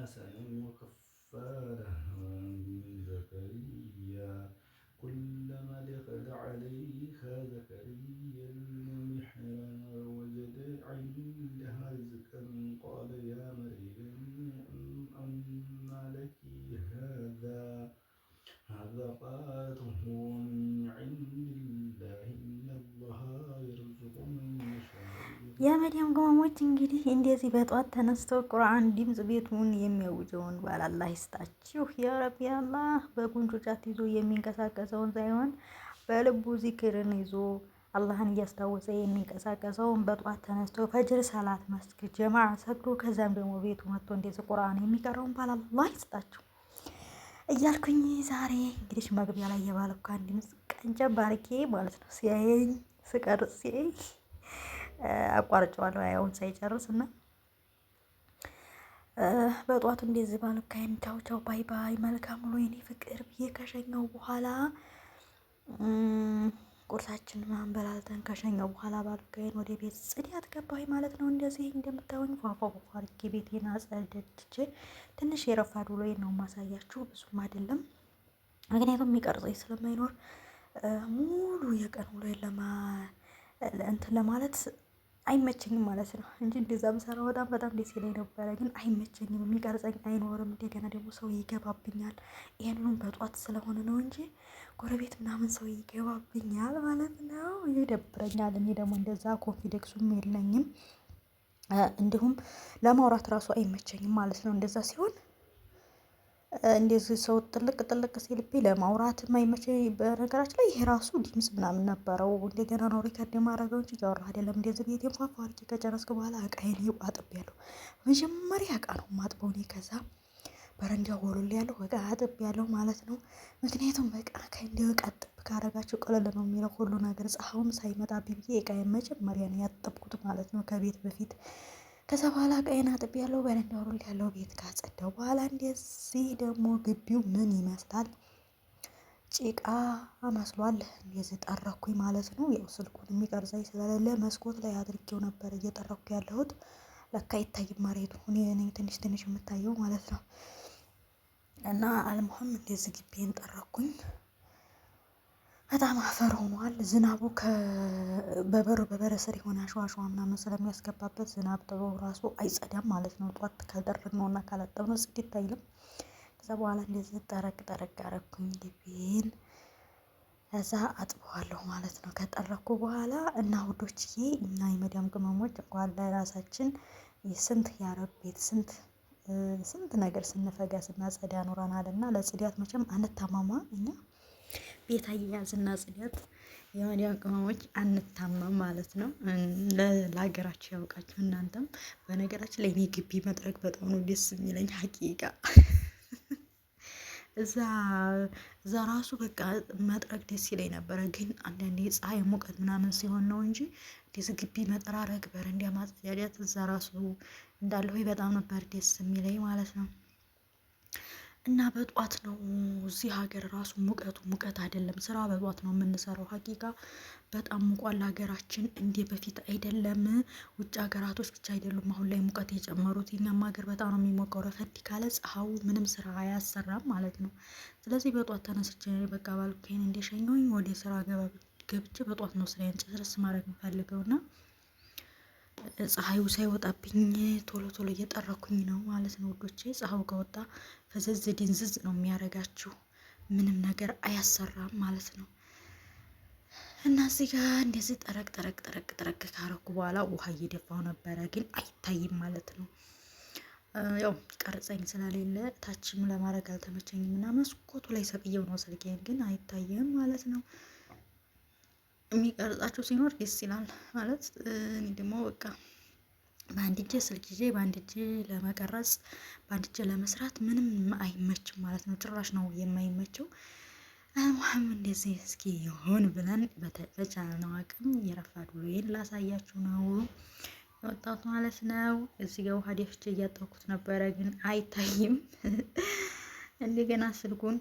حسنا وكفارها من زكريا كلما دخل عليها زكريا المحراب وجد عندها رزقا قال يا مريم أنى لك هذا قالت هو من عند الله إن الله يرزق من يشاء የመዲያም ቅመሞች እንግዲህ እንደዚህ በጧት ተነስተው ቁርአን ድምጽ ቤቱን የሚያውጀውን ባል አላህ ይስጣችሁ። ያ ረቢ አላህ በጉንጩ ጫት ይዞ የሚንቀሳቀሰውን ሳይሆን በልቡ ዚክርን ይዞ አላህን እያስታወሰ የሚንቀሳቀሰውን በጧት ተነስቶ ፈጅር ሰላት መስጊድ ጀማዓ ሰግዶ ከዛም ደግሞ ቤቱ መጥቶ እንደዚህ ቁርአን የሚቀረውን ባል አላህ ይስጣችሁ እያልኩኝ ዛሬ እንግዲህ መግቢያ ላይ የባለኳን ድምጽ ቀንጨብ አድርጌ ማለት ነው ሲያየኝ ስቀርጽ ሲያየኝ አቋርጬዋለሁ ያውን ሳይጨርስ እና በጧቱ እንደዚህ ባልካይን ቻው ቻው ባይ ባይ መልካም ውሎ የኔ ፍቅር ብዬ ከሸኘው በኋላ ቁርሳችን ምናምን በላልተን ከሸኘው በኋላ ባልካይን ወደ ቤት ጽዳት ገባሁኝ ማለት ነው። እንደዚህ እንደምታዩኝ ፏፏ አድርጌ ቤቴን አጸድቼ ትንሽ የረፋድ ውሎዬን ነው ማሳያችሁ፣ ብዙም አይደለም ምክንያቱም የሚቀርጸኝ ስለማይኖር ሙሉ የቀን ውሎዬን እንትን ለማለት አይመቸኝም ማለት ነው እንጂ እንደዛ ብሰራ በጣም ደስ ይለኝ ነበረ። ግን አይመቸኝም፣ የሚቀርጸኝ አይኖርም። እንደገና ደግሞ ሰው ይገባብኛል። ይሄንንም በጧት ስለሆነ ነው እንጂ ጎረቤት ምናምን ሰው ይገባብኛል ማለት ነው፣ ይደብረኛል። እኔ ደግሞ እንደዛ ኮንፊደንሱም የለኝም፣ እንዲሁም ለማውራት ራሱ አይመቸኝም ማለት ነው እንደዛ ሲሆን። እንደዚህ ሰው ጥልቅ ሲልብኝ ለማውራት የማይመቸኝ በነገራችን ላይ ይሄ ራሱ ድምጽ ምናምን ነበረው። እንደገና ነው ሪከርድ የማደርገው እንጂ እያወራሁ አይደለም። እንደዚህ ቤቴን ፏፏ አድርጌ ከጨረስኩ በኋላ እቃዬን አጥቤያለሁ። መጀመሪያ እቃ ነው የማጥበው እኔ። ከዛ በረንዳ ወለል ያለው እቃ አጥቤያለሁ ማለት ነው። ምክንያቱም በቃ ከእንዲሁ እቃ ጥብ ካደረጋችሁ ቀለል ነው የሚለው ሁሉ ነገር። ፀሐዩም ሳይመጣብኝ ብዬ እቃዬን መጀመሪያ ነው ያጠብኩት ማለት ነው ከቤት በፊት። ከዛ በኋላ ቀይና አጥቤ ያለው በረንዳ ወለል ያለው ቤት ካጸዳው በኋላ እንደዚህ ደግሞ ግቢው ምን ይመስላል? ጭቃ መስሏል። እንደዚህ ጠረኩኝ ማለት ነው። ያው ስልኩን የሚቀርጸኝ ስለሌለ መስኮት ላይ አድርጌው ነበር እየጠረኩ ያለሁት። ለካ አይታይም መሬቱ፣ እኔ ነኝ ትንሽ የምታየው ማለት ነው። እና አልሙሀም እንደዚህ ግቢን ጠረኩኝ። በጣም አፈር ሆኗል። ዝናቡ በበር ስር የሆነ አሸዋ ምናምን ስለሚያስገባበት ዝናብ ጥሎ ራሱ አይጸዳም ማለት ነው። ጧት ካልደረግነው እና ካላጠብነው ጽድት አይልም። ከዛ በኋላ እንደዚህ ጠረቅ አረኩኝ ግቢን። ከዛ አጥበዋለሁ ማለት ነው ከጠረኩ በኋላ። እና ውዶችዬ እና የመዳም ቅመሞች እንኳን ለራሳችን ስንት ያረብ ቤት ስንት ነገር ስንፈጋ ስናጸዳ ኖረናል። እና ለጽዳት መቼም አንታማማ እኛ ቤት አያያዝና ጽዳት የመዳም ቅመሞች አንታመም ማለት ነው። ለሀገራችሁ ያውቃችሁ። እናንተም በነገራችን ላይ እኔ ግቢ መጥረግ በጣም ነው ደስ የሚለኝ ሀቂቃ። እዛ ራሱ በቃ መጥረግ ደስ ይለኝ ነበረ። ግን አንዳንዴ ፀሐይ ሙቀት ምናምን ሲሆን ነው እንጂ እንደዚህ ግቢ መጠራረግ በረንዳ ማጽዳት እዛ ራሱ እንዳለሁ በጣም ነበር ደስ የሚለኝ ማለት ነው። እና በጧት ነው እዚህ ሀገር ራሱ ሙቀት አይደለም፣ ስራ በጧት ነው የምንሰራው። ሀቂቃ በጣም ሙቋል ሀገራችን፣ እንደ በፊት አይደለም። ውጭ ሀገራቶች ብቻ አይደሉም አሁን ላይ ሙቀት የጨመሩት። የኛም ሀገር በጣም ነው የሚሞቀው። ረፈድ ካለ ፀሐዩ ምንም ስራ አያሰራም ማለት ነው። ስለዚህ በጧት ተነስቼ በቃ ባልኩኝ እንደሸኘሁኝ ወደ ስራ ገብቼ በጧት ነው ስራዬን ጨርስ ማድረግ የምፈልገውና ፀሐዩ ሳይወጣብኝ ቶሎ እየጠረኩኝ ነው ማለት ነው ውዶቼ። ፀሐዩ ከወጣ ፈዘዝ ድንዝዝ ነው የሚያደርጋችሁ፣ ምንም ነገር አያሰራም ማለት ነው። እና እዚህ ጋር እንደዚህ ጠረቅ ካረኩ በኋላ ውሃ እየደፋው ነበረ፣ ግን አይታይም ማለት ነው። ያው ቀርጸኝ ስለሌለ ታችም ለማድረግ አልተመቸኝም እና መስኮቱ ላይ ሰቅየው ነው ስልኬን፣ ግን አይታይም ማለት ነው። የሚቀርጻችሁ ሲኖር ደስ ይላል ማለት። እኔ ደግሞ በቃ በአንድ እጄ ስልክ ይዤ በአንድ እጄ ለመቀረጽ በአንድ እጄ ለመስራት ምንም አይመችም ማለት ነው። ጭራሽ ነው የማይመቸው። አልሙሀም እንደዚህ እስኪ ይሁን ብለን በቻልነው አቅም የረፋድ ውሎዬን ላሳያችሁ ነው የወጣሁት ማለት ነው። እዚህ ጋር ውሃ ደፍቼ እያጠብኩት ነበረ፣ ግን አይታይም። እንደገና ስልኩን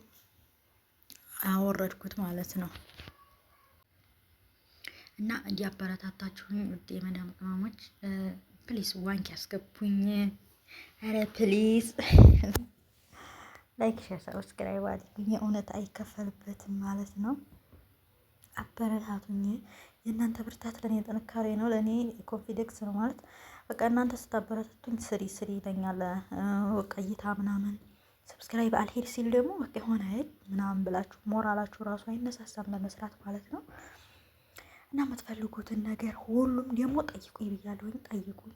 አወረድኩት ማለት ነው። እና እንዲያበረታታችሁኝ ውድ የመዳም ቅመሞች ፕሊስ ዋንክ ያስገቡኝ። ኧረ ፕሊዝ ላይክ ሼር ሰብስክራይብ አድርጉኝ። የእውነት አይከፈልበትም ማለት ነው። አበረታቱኝ። የእናንተ ብርታት ለእኔ ጥንካሬ ነው፣ ለእኔ ኮንፊደንስ ነው ማለት በቃ እናንተ ስታበረታቱኝ ስሪ ስሪ ይለኛል። በቃ እይታ ምናምን ሰብስክራይብ አልሄድ ሲል ደግሞ በቃ የሆነ ሄድ ምናምን ብላችሁ ሞራላችሁ ራሱ አይነሳሳም ለመስራት ማለት ነው። እና የምትፈልጉትን ነገር ሁሉም ደግሞ ጠይቁኝ ብያለሁኝ። ጠይቁኝ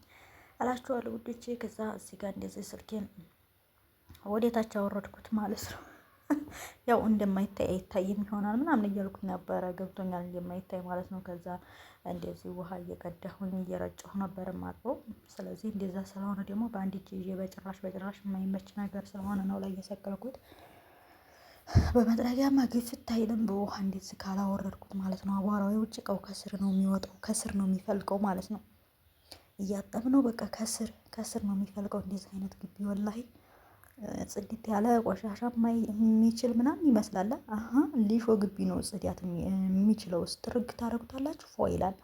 እላችኋለሁ ውዶቼ። ከዛ እዚህ ጋር እንደዚህ ስልኬን ወዴታች አወረድኩት ማለት ነው። ያው እንደማይታይ አይታይም ይሆናል ምናምን እያልኩኝ ነበረ። ገብቶኛል እንደማይታይ ማለት ነው። ከዛ እንደዚህ ውሃ እየቀዳሁኝ እየረጨሁ ነበር ማጥበው። ስለዚህ እንደዛ ስለሆነ ደግሞ በአንድ እጅ ይዤ በጭራሽ የማይመች ነገር ስለሆነ ነው ላይ የሰቀልኩት። በመጥረጊያማ ግፍት አይልም በውሃ እንደዚህ ካላወረድኩት ማለት ነው። አቧራው የውጭ እቃው ከስር ነው የሚወጣው፣ ከስር ነው የሚፈልቀው ማለት ነው። እያጠብነው በቃ ከስር ነው የሚፈልቀው። እንደዚህ አይነት ግቢ ወላሂ ጽድት ያለ ቆሻሻ የሚችል ምናምን ይመስላል። ሊሾ ግቢ ነው ጽዳት የሚችለው። ውስጥ ጥርግ ታደርጉታላችሁ ፎ ይላል።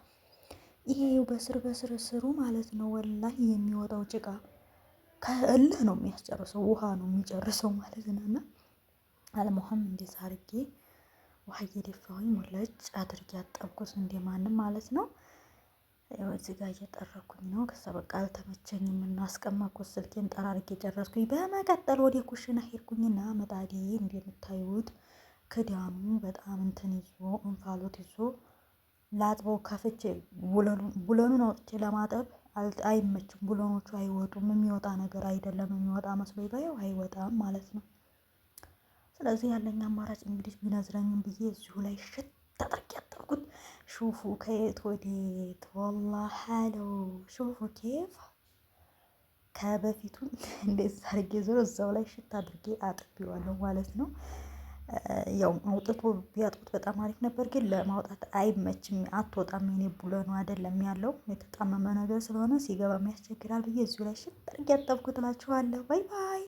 ይሄው በስር ስሩ ማለት ነው። ወላሂ የሚወጣው ጭቃ ከእልህ ነው የሚያስጨርሰው፣ ውሃ ነው የሚጨርሰው ማለት ነው። እና አለሙሀም እንደዛ አድርጌ ውሃ እየደፋሁኝ ሙለጭ አድርጌ አጠብኩት እንደማንም ማለት ነው። ያው እዚህ ጋር እየጠረኩኝ ነው። ከዛ በቃ አልተመቸኝም እና አስቀመጥኩት። ስልኬን ጠራርጌ ጨረስኩኝ። በመቀጠል ወደ ኩሽና ሄድኩኝና ምጣዴ እንደምታዩት ክዳኑ በጣም እንትን ይዞ እንፋሎት ይዞ ላጥበው ከፍቼ ቡለኑን አውጥቼ ለማጠብ አይመችም። ቡለኖቹ አይወጡም። የሚወጣ ነገር አይደለም። የሚወጣ መስሎ ይባየው አይወጣም ማለት ነው። ስለዚህ ያለኝ አማራጭ እንግዲህ ቢነዝረኝም ብዬ እዚሁ ላይ ሽት ተጠርቅ ያጠብኩት። ሹፉ ከየት ወዴት ወላሂ ሀለው ሹፉ ኬፍ ከበፊቱ እንደዛ አድርጌ ዞሮ እዛው ላይ ሽት አድርጌ አጥቤዋለሁ ማለት ነው። ያው አውጥቶ ቢያጥቡት በጣም አሪፍ ነበር፣ ግን ለማውጣት አይመችም። አትወጣም። የኔ ቡለኑ አይደለም ያለው የተጣመመ ነገር ስለሆነ ሲገባ ያስቸግራል ብዬ እዚሁ ላይ ሽት አድርጌ ያጠብኩት እላችኋለሁ። ባይ ባይ።